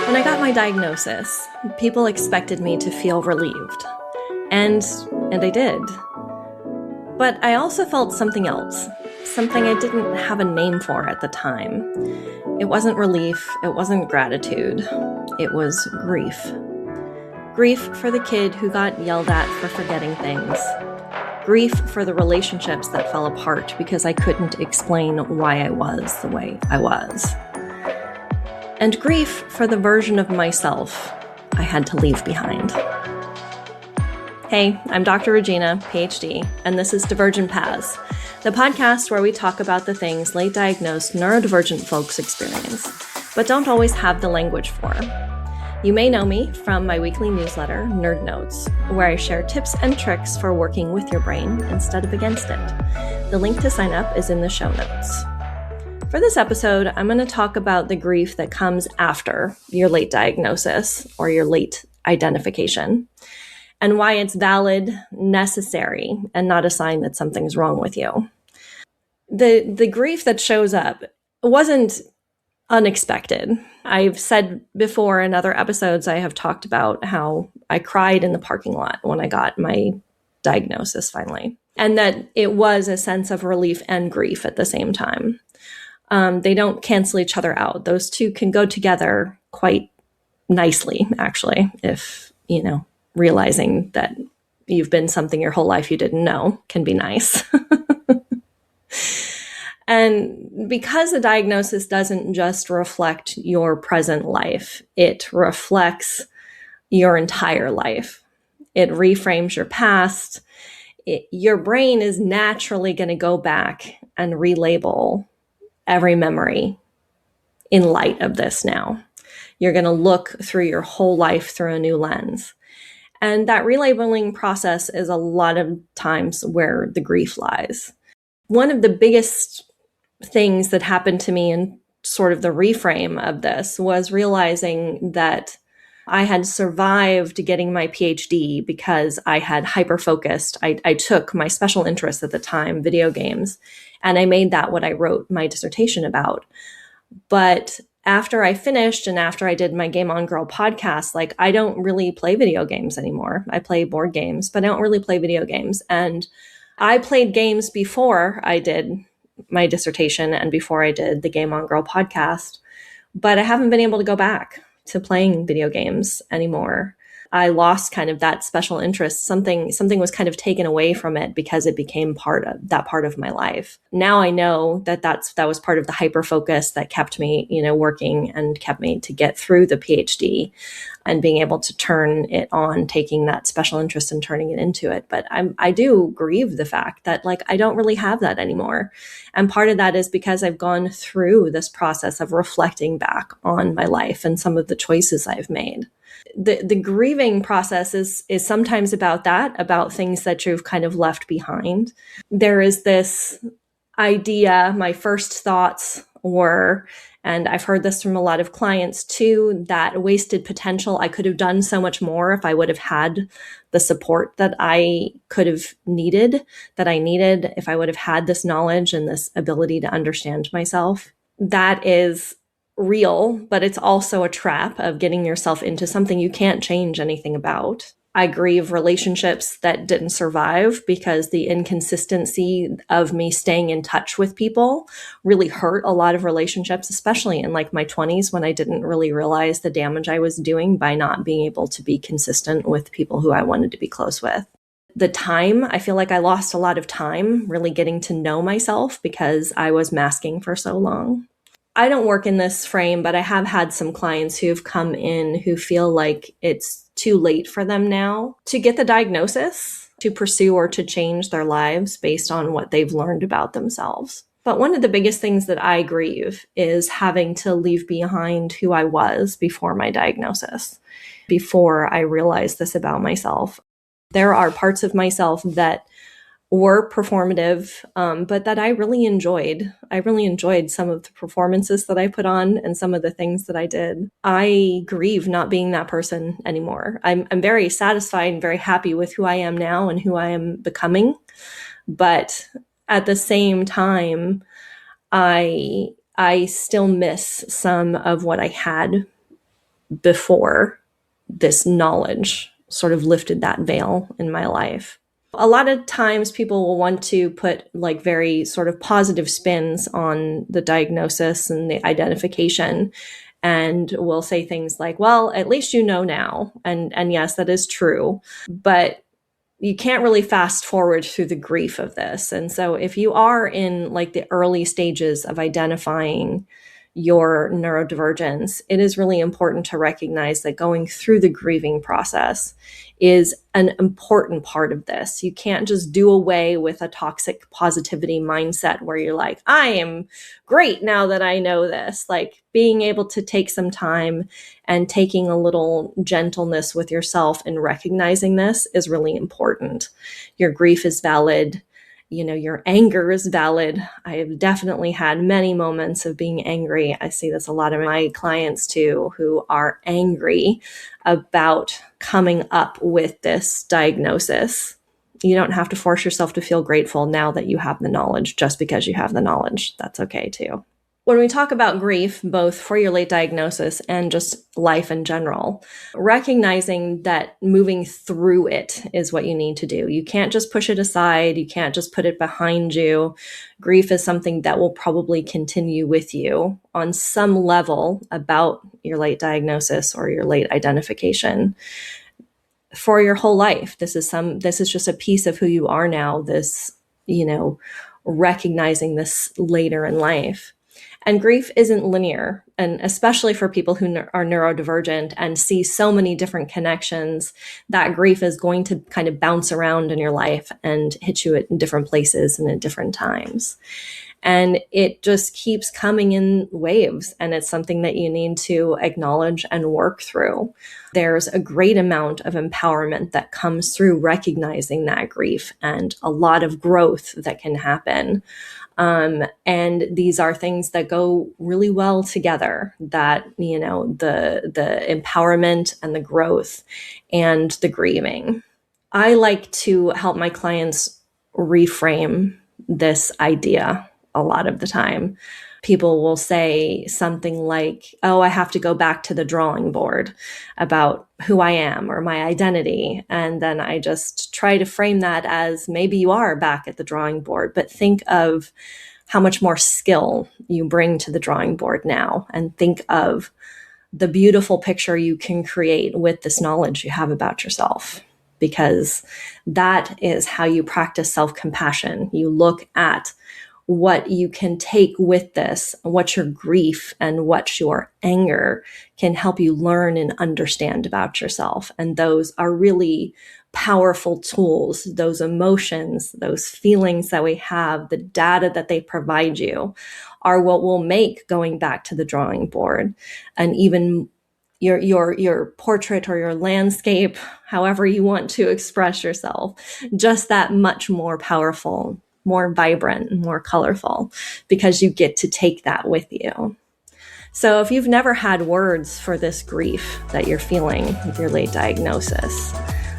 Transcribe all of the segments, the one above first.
When I got my diagnosis, people expected me to feel relieved. And I did. But I also felt something else, something I didn't have a name for at the time. It wasn't relief, it wasn't gratitude, it was grief. Grief for the kid who got yelled at for forgetting things. Grief for the relationships that fell apart because I couldn't explain why I was the way I was. And grief for the version of myself I had to leave behind. Hey, I'm Dr. Regina Ph.D, and this is Divergent Paths, the podcast where we talk about the things late diagnosed neurodivergent folks experience, but don't always have the language for. You may know me from my weekly newsletter, Nerd Notes, where I share tips and tricks for working with your brain instead of against it. The link to sign up is in the show notes. For this episode, I'm going to talk about the grief that comes after your late diagnosis or your late identification, and why it's valid, necessary, and not a sign that something's wrong with you. The grief that shows up wasn't unexpected. I've said before in other episodes, I have talked about how I cried in the parking lot when I got my diagnosis finally, and that it was a sense of relief and grief at the same time. They don't cancel each other out. Those two can go together quite nicely, actually, if, realizing that you've been something your whole life you didn't know can be nice. And because the diagnosis doesn't just reflect your present life, it reflects your entire life. It reframes your past. Your brain is naturally going to go back and relabel every memory in light of this now. You're going to look through your whole life through a new lens. And that relabeling process is a lot of times where the grief lies. One of the biggest things that happened to me in sort of the reframe of this was realizing that I had survived getting my PhD because I had hyper-focused. I took my special interest at the time, video games, and I made that what I wrote my dissertation about. But after I finished and after I did my Game On Girl podcast, I don't really play video games anymore. I play board games, but I don't really play video games. And I played games before I did my dissertation and before I did the Game On Girl podcast, but I haven't been able to go back to playing video games anymore. I lost kind of that special interest. Something was kind of taken away from it because it became part of my life. Now I know that was part of the hyper focus that kept me, working and kept me to get through the PhD and being able to turn it on, taking that special interest and turning it into it. But I do grieve the fact that I don't really have that anymore. And part of that is because I've gone through this process of reflecting back on my life and some of the choices I've made. The grieving process is sometimes about things that you've kind of left behind. There is this idea, my first thoughts were, and I've heard this from a lot of clients too, that wasted potential. I could have done so much more if I would have had the support that I could have needed, if I would have had this knowledge and this ability to understand myself. That is real, but it's also a trap of getting yourself into something you can't change anything about. I grieve relationships that didn't survive because the inconsistency of me staying in touch with people really hurt a lot of relationships, especially in my 20s when I didn't really realize the damage I was doing by not being able to be consistent with people who I wanted to be close with. The time, I feel like I lost a lot of time really getting to know myself because I was masking for so long. I don't work in this frame, but I have had some clients who have come in who feel like it's too late for them now to get the diagnosis, to pursue or to change their lives based on what they've learned about themselves. But one of the biggest things that I grieve is having to leave behind who I was before my diagnosis, before I realized this about myself. There are parts of myself that were performative, but that I really enjoyed. I really enjoyed some of the performances that I put on and some of the things that I did. I grieve not being that person anymore. I'm very satisfied and very happy with who I am now and who I am becoming. But at the same time, I still miss some of what I had before this knowledge sort of lifted that veil in my life. A lot of times people will want to put like very sort of positive spins on the diagnosis and the identification, and will say things like, well, at least you know now. And yes, that is true, but you can't really fast forward through the grief of this. And so if you are in like the early stages of identifying your neurodivergence, it is really important to recognize that going through the grieving process is an important part of this. You can't just do away with a toxic positivity mindset where you're like, I am great now that I know this. Like being able to take some time and taking a little gentleness with yourself and recognizing this is really important. Your grief is valid. Your anger is valid. I have definitely had many moments of being angry. I see this a lot of my clients too, who are angry about coming up with this diagnosis. You don't have to force yourself to feel grateful now that you have the knowledge just because you have the knowledge. That's okay too. When we talk about grief, both for your late diagnosis and just life in general, recognizing that moving through it is what you need to do. You can't just push it aside. You can't just put it behind you. Grief is something that will probably continue with you on some level about your late diagnosis or your late identification for your whole life. This is just a piece of who you are now, this, recognizing this later in life. And grief isn't linear, and especially for people who are neurodivergent and see so many different connections, that grief is going to kind of bounce around in your life and hit you at different places and at different times. And it just keeps coming in waves, and it's something that you need to acknowledge and work through. There's a great amount of empowerment that comes through recognizing that grief, and a lot of growth that can happen. And these are things that go really well together, that, the empowerment and the growth and the grieving. I like to help my clients reframe this idea a lot of the time. People will say something like, oh, I have to go back to the drawing board about who I am or my identity. And then I just try to frame that as maybe you are back at the drawing board, but think of how much more skill you bring to the drawing board now, and think of the beautiful picture you can create with this knowledge you have about yourself, because that is how you practice self-compassion. You look at what you can take with this, what your grief and what your anger can help you learn and understand about yourself. And those are really powerful tools. Those emotions, those feelings that we have, the data that they provide you are what will make going back to the drawing board and even your portrait or your landscape, however you want to express yourself, just that much more powerful, more vibrant, more colorful, because you get to take that with you. So if you've never had words for this grief that you're feeling with your late diagnosis,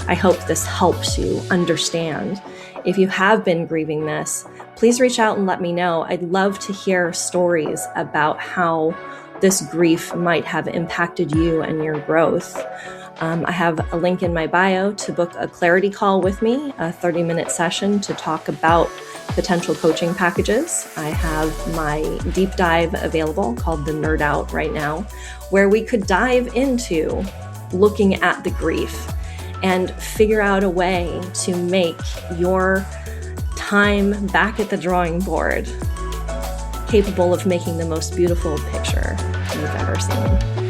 I hope this helps you understand. If you have been grieving this, please reach out and let me know. I'd love to hear stories about how this grief might have impacted you and your growth. I have a link in my bio to book a clarity call with me, a 30-minute session to talk about potential coaching packages. I have my deep dive available called The Nerd Out right now, where we could dive into looking at the grief and figure out a way to make your time back at the drawing board capable of making the most beautiful picture you've ever seen.